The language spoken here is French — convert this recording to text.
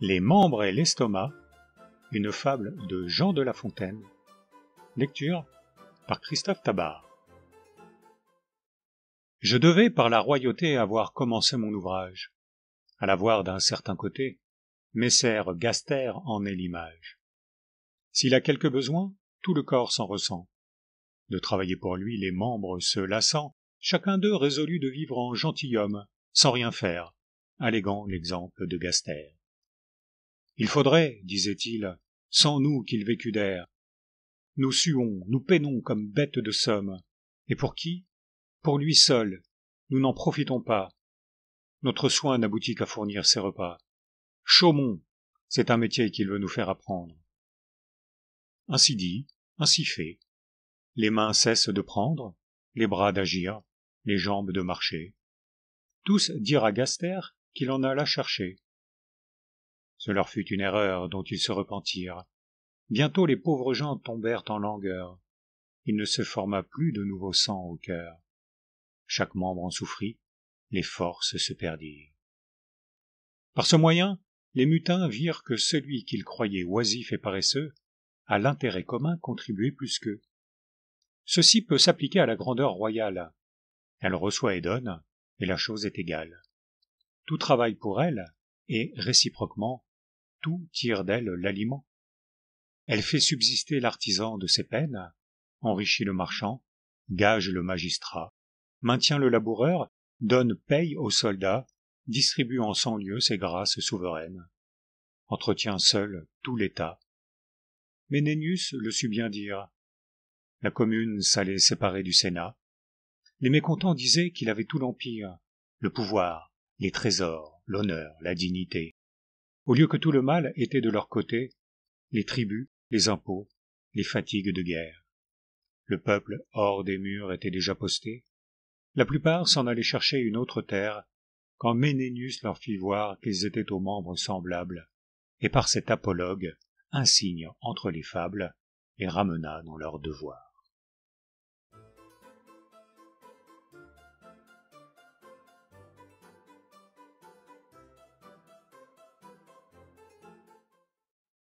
Les membres et l'estomac, une fable de Jean de La Fontaine. Lecture par Christophe Tabar. Je devais par la royauté avoir commencé mon ouvrage. À la voir d'un certain côté, Messer Gaster en est l'image. S'il a quelque besoin, tout le corps s'en ressent. De travailler pour lui les membres se lassant, chacun d'eux résolu de vivre en gentilhomme, sans rien faire, alléguant l'exemple de Gaster. Il faudrait, disait-il, sans nous qu'il vécût d'air. Nous suons, nous peinons comme bêtes de somme. Et pour qui? Pour lui seul. Nous n'en profitons pas. Notre soin n'aboutit qu'à fournir ses repas. Chaumont, c'est un métier qu'il veut nous faire apprendre. Ainsi dit, ainsi fait. Les mains cessent de prendre, les bras d'agir, les jambes de marcher. Tous dirent à Gaster qu'il en alla chercher. Ce leur fut une erreur dont ils se repentirent. Bientôt les pauvres gens tombèrent en langueur. Il ne se forma plus de nouveau sang au cœur. Chaque membre en souffrit, les forces se perdirent. Par ce moyen, les mutins virent que celui qu'ils croyaient oisif et paresseux, à l'intérêt commun contribuait plus qu'eux. Ceci peut s'appliquer à la grandeur royale. Elle reçoit et donne, et la chose est égale. Tout travaille pour elle, et, réciproquement, tout tire d'elle l'aliment. Elle fait subsister l'artisan de ses peines, enrichit le marchand, gage le magistrat, maintient le laboureur, donne paye aux soldats, distribue en 100 lieux ses grâces souveraines, entretient seul tout l'État. Ménénius le sut bien dire. La commune s'allait séparer du Sénat. Les mécontents disaient qu'il avait tout l'empire, le pouvoir, les trésors, l'honneur, la dignité. Au lieu que tout le mal était de leur côté, les tributs, les impôts, les fatigues de guerre. Le peuple hors des murs était déjà posté. La plupart s'en allaient chercher une autre terre, quand Ménénius leur fit voir qu'ils étaient aux membres semblables, et par cet apologue, insigne entre les fables, les ramena dans leur devoir.